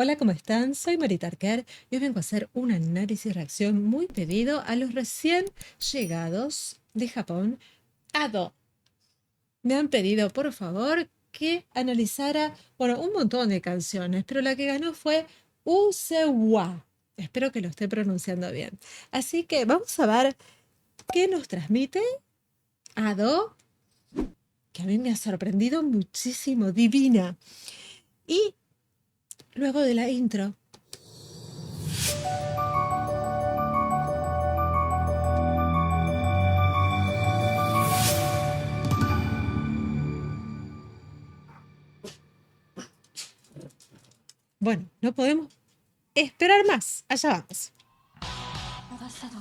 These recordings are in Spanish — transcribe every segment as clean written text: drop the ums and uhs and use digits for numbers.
Hola, ¿cómo están? Soy Marita Arquer y hoy vengo a hacer un análisis-reacción muy pedido a los recién llegados de Japón, Ado. Me han pedido, por favor, que analizara, bueno, un montón de canciones, pero la que ganó fue Usewa. Espero que lo esté pronunciando bien. Así que vamos a ver qué nos transmite Ado, que a mí me ha sorprendido muchísimo, divina. Y luego de la intro. Bueno, no podemos esperar más. Allá vamos.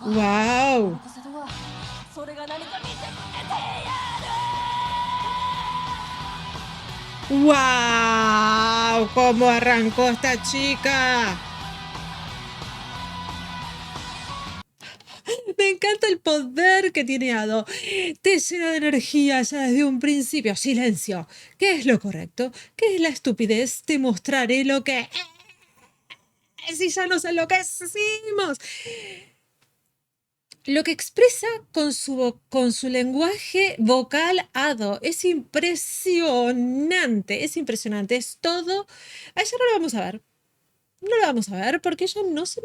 ¡Wow! ¡Wow! ¿Cómo arrancó esta chica? Me encanta el poder que tiene Ado. Te llena de energía ya desde un principio. Silencio. ¿Qué es lo correcto? ¿Qué es la estupidez? Te mostraré lo que es y ya nos enloquecimos. Lo que expresa con su lenguaje vocal Ado es impresionante, es todo. Ayer no lo vamos a ver, no lo vamos a ver porque ella no se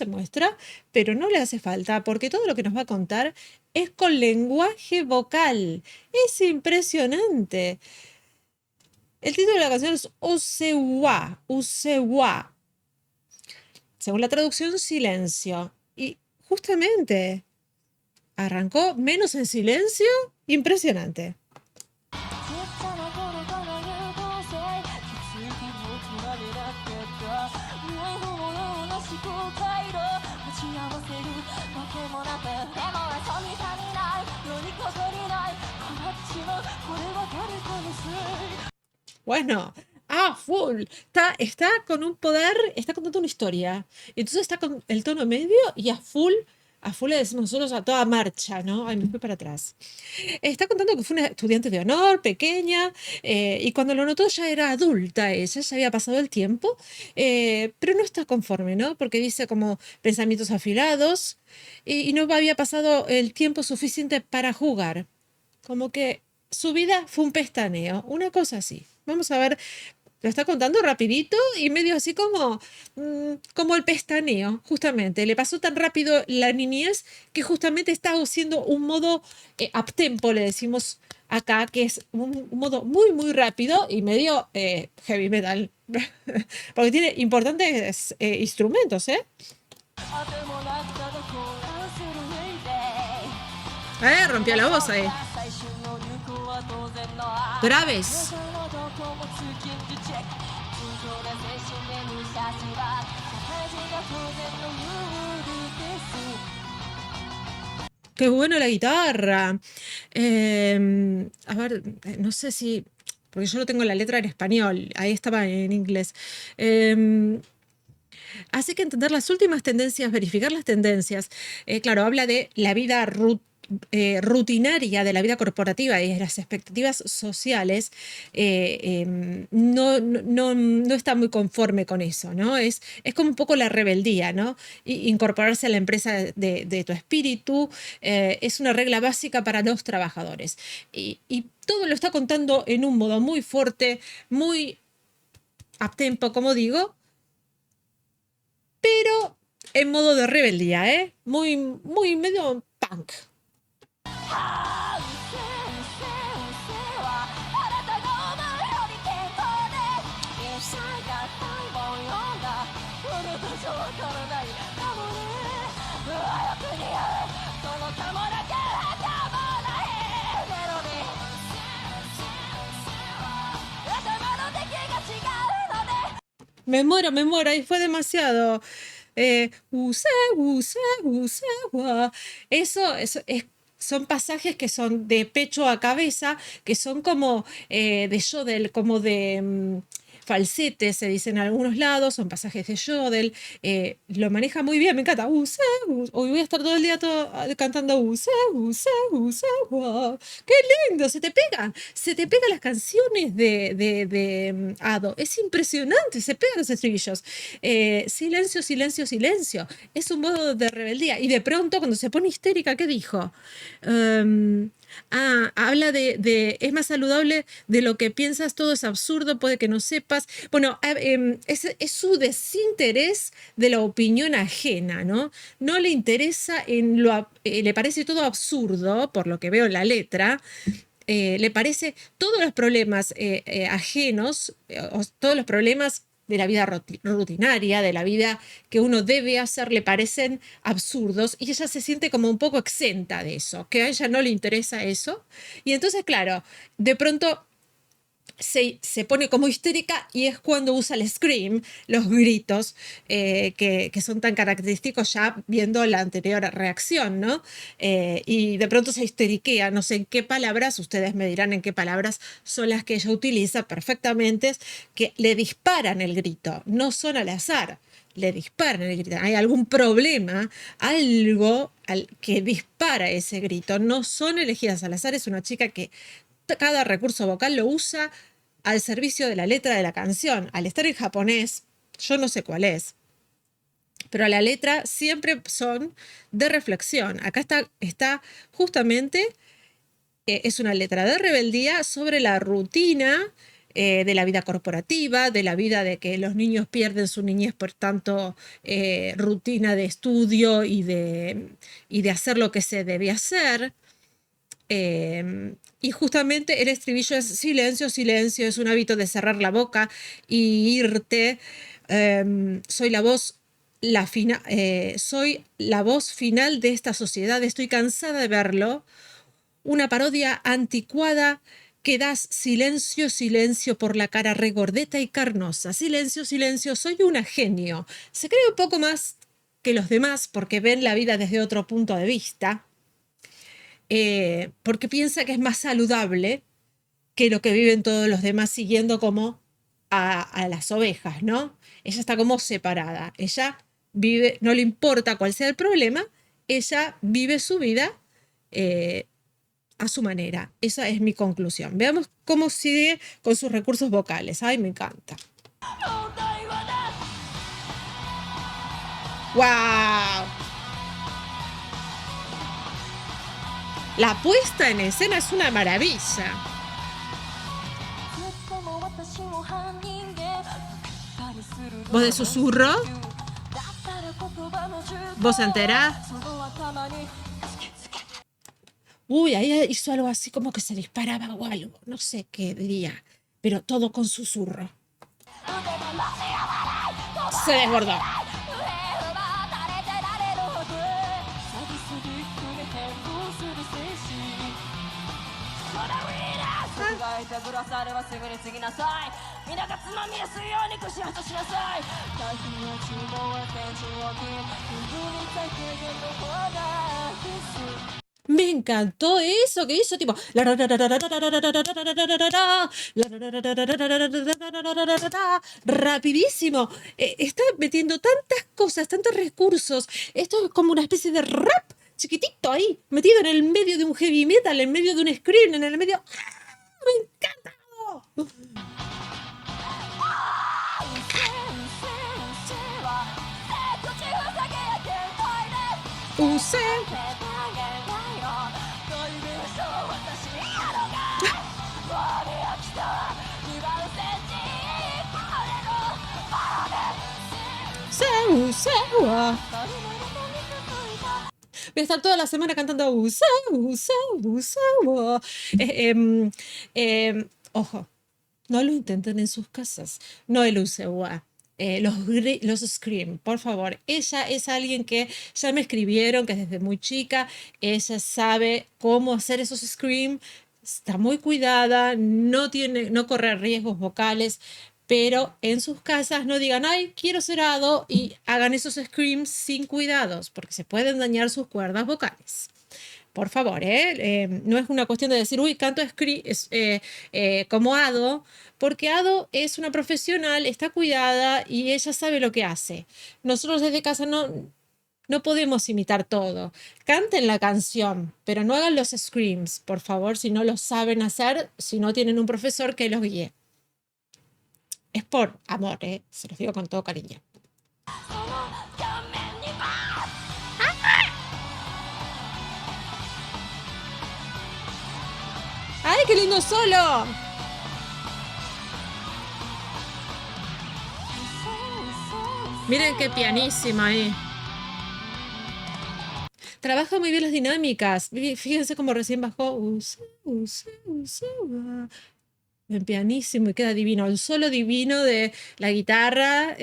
muestra, pero no le hace falta porque todo lo que nos va a contar es con lenguaje vocal. Es impresionante. El título de la canción es Usewa, Usewa. Según la traducción, silencio. Y justamente arrancó menos en silencio, impresionante. Bueno, full. Está con un poder, está contando una historia. Entonces está con el tono medio y a full le decimos nosotros a toda marcha, ¿no? Ay, me fui para atrás. Está contando que fue una estudiante de honor, pequeña, y cuando lo notó ya era adulta ella, ya había pasado el tiempo, pero no está conforme, ¿no? Porque dice como pensamientos afilados y no había pasado el tiempo suficiente para jugar. Como que su vida fue un pestaneo, una cosa así. Vamos a ver, lo está contando rapidito y medio así como el pestaneo, justamente. Le pasó tan rápido la niñez que justamente está haciendo un modo uptempo, le decimos acá, que es un modo muy, muy rápido y medio heavy metal. Porque tiene importantes instrumentos, ¿eh? Rompió la voz ahí. Graves. Qué buena la guitarra. A ver, no sé si, porque yo no tengo la letra en español, ahí estaba en inglés. Así que entender las últimas tendencias, verificar las tendencias. Claro, habla de la vida rutinaria, de la vida corporativa y de las expectativas sociales. No está muy conforme con eso, ¿no? Es como un poco la rebeldía, ¿no? Incorporarse a la empresa de tu espíritu es una regla básica para los trabajadores. Y todo lo está contando en un modo muy fuerte, muy uptempo, como digo, pero en modo de rebeldía, ¿eh? Muy, muy medio punk. Me muero, y fue demasiado. Use, use, use, wa. Eso son pasajes que son de pecho a cabeza, que son como de Yodel, como de falsete, se dice en algunos lados, son pasajes de Yodel, lo maneja muy bien, me encanta. Hoy voy a estar todo el día cantando wow. ¡Qué lindo! Se te pegan las canciones de Ado, es impresionante, se pegan los estribillos. Silencio, silencio, silencio. Es un modo de rebeldía. Y de pronto, cuando se pone histérica, ¿qué dijo? Um, habla es más saludable de lo que piensas, todo es absurdo, puede que no sepas. Bueno, es su desinterés de la opinión ajena, ¿no? No le interesa le parece todo absurdo, por lo que veo en la letra. Le parece todos los problemas ajenos, todos los problemas de la vida rutinaria, de la vida que uno debe hacer, le parecen absurdos y ella se siente como un poco exenta de eso, que a ella no le interesa eso. Y entonces, claro, de pronto se pone como histérica y es cuando usa el scream, los gritos, que son tan característicos ya viendo la anterior reacción, ¿no? Y de pronto se histeriquea, no sé en qué palabras, ustedes me dirán en qué palabras son las que ella utiliza perfectamente, que le disparan el grito, no son al azar. Le disparan el grito. Hay algún problema, algo que dispara ese grito. No son elegidas al azar. Es una chica que cada recurso vocal lo usa al servicio de la letra de la canción. Al estar en japonés, yo no sé cuál es, pero la letra siempre son de reflexión. Acá está justamente, es una letra de rebeldía sobre la rutina de la vida corporativa, de la vida de que los niños pierden su niñez por tanto rutina de estudio y de hacer lo que se debe hacer. Y justamente el estribillo es silencio, silencio, es un hábito de cerrar la boca y irte. Soy la voz, soy la voz final de esta sociedad, estoy cansada de verlo. Una parodia anticuada que das silencio, silencio por la cara regordeta y carnosa. Silencio, silencio, soy una genio. Se cree un poco más que los demás porque ven la vida desde otro punto de vista. Porque piensa que es más saludable que lo que viven todos los demás siguiendo como a las ovejas, ¿no? Ella está como separada. Ella vive, no le importa cuál sea el problema, ella vive su vida a su manera. Esa es mi conclusión. Veamos cómo sigue con sus recursos vocales. Ay, me encanta. ¡Wow! La puesta en escena es una maravilla. Voz de susurro. Voz entera. Uy, ahí hizo algo así como que se disparaba o algo. No sé qué diría. Pero todo con susurro. Se desbordó. Me encantó eso que hizo, tipo. Rapidísimo. Está metiendo tantas cosas, tantos recursos. Esto es como una especie de rap chiquitito ahí, metido en el medio de un heavy metal, en medio de un scream, en el medio. ¡Me encanta! Voy a estar toda la semana cantando ojo, no lo intenten en sus casas. No el UCUA. Los Scream, por favor. Ella es alguien que ya me escribieron, que desde muy chica, ella sabe cómo hacer esos Scream, está muy cuidada, no corre riesgos vocales, pero en sus casas no digan, ay, quiero ser Ado, y hagan esos Screams sin cuidados, porque se pueden dañar sus cuerdas vocales. por favor, no es una cuestión de decir, uy, canto como Ado, porque Ado es una profesional, está cuidada y ella sabe lo que hace. Nosotros desde casa no podemos imitar todo. Canten la canción, pero no hagan los screams, por favor, si no lo saben hacer, si no tienen un profesor que los guíe. Es por amor, se los digo con todo cariño. ¡Ay, qué lindo solo! Miren qué pianísima ahí. Trabaja muy bien las dinámicas. Fíjense cómo recién bajó. En pianísimo y queda divino. El solo divino de la guitarra.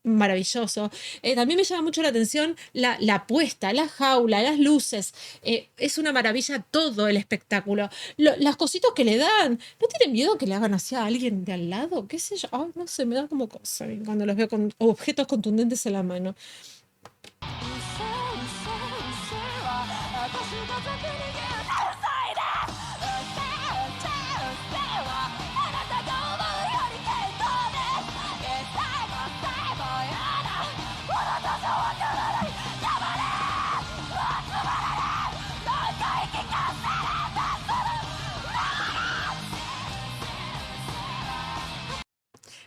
Maravilloso. También me llama mucho la atención la puesta, la jaula, las luces. Es una maravilla todo el espectáculo. Las cositas que le dan. ¿No tienen miedo que le hagan así a alguien de al lado? ¿Qué sé yo? Ay, no sé, me da como cosa cuando los veo con objetos contundentes en la mano.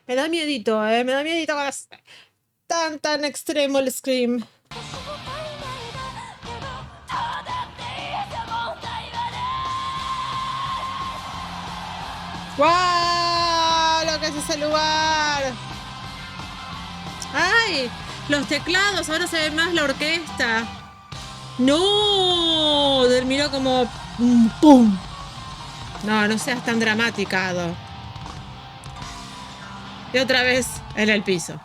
Me da miedito, me da miedito cuando es tan extremo el scream. ¡Guau! Lo que es ese lugar. ¡Ay! Los teclados, ahora se ve más la orquesta. ¡No! Terminó como ¡pum! No seas tan dramática. Y otra vez en el piso.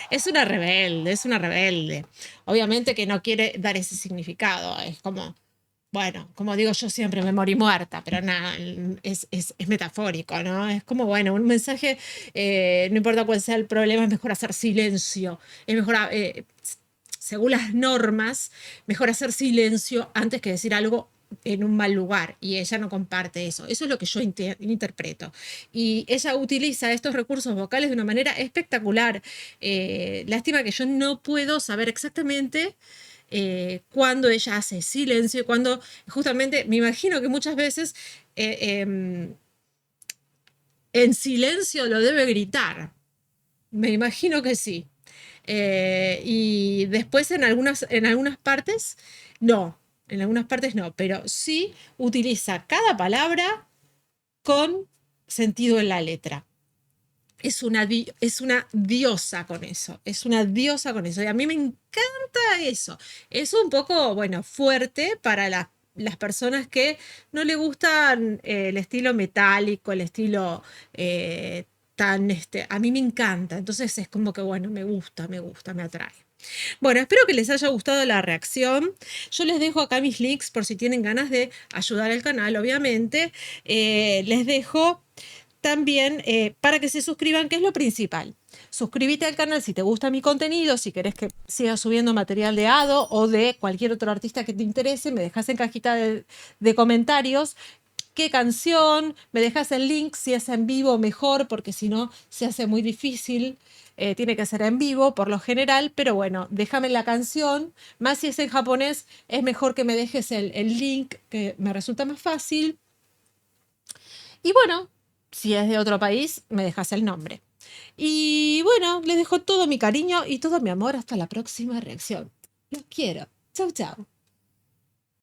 Es una rebelde. Obviamente que no quiere dar ese significado. Es como, bueno, como digo yo siempre, me morí muerta, pero nada, es metafórico, ¿no? Es como, bueno, un mensaje, no importa cuál sea el problema, es mejor hacer silencio. Es mejor, según las normas, mejor hacer silencio antes que decir algo en un mal lugar, y ella no comparte eso. Eso es lo que yo interpreto. Y ella utiliza estos recursos vocales de una manera espectacular. Lástima que yo no puedo saber exactamente cuando ella hace silencio y cuando justamente, me imagino que muchas veces en silencio lo debe gritar. Me imagino que sí. Y después en algunas partes no. En algunas partes no, pero sí utiliza cada palabra con sentido en la letra. Es una diosa con eso, y a mí me encanta eso. Es un poco, bueno, fuerte para las personas que no le gustan el estilo metálico, el estilo a mí me encanta, entonces es como que, bueno, me gusta, me atrae. Bueno, espero que les haya gustado la reacción. Yo les dejo acá mis links por si tienen ganas de ayudar al canal, obviamente. Les dejo también para que se suscriban, que es lo principal. Suscríbete al canal si te gusta mi contenido, si querés que siga subiendo material de Ado o de cualquier otro artista que te interese, me dejas en cajita de comentarios qué canción, me dejas el link, si es en vivo mejor, porque si no se hace muy difícil. Tiene que ser en vivo por lo general, pero bueno, déjame la canción, más si es en japonés, es mejor que me dejes el link, que me resulta más fácil. Y bueno, si es de otro país, me dejas el nombre. Y bueno, les dejo todo mi cariño y todo mi amor. Hasta la próxima reacción. Los quiero. Chau, chau.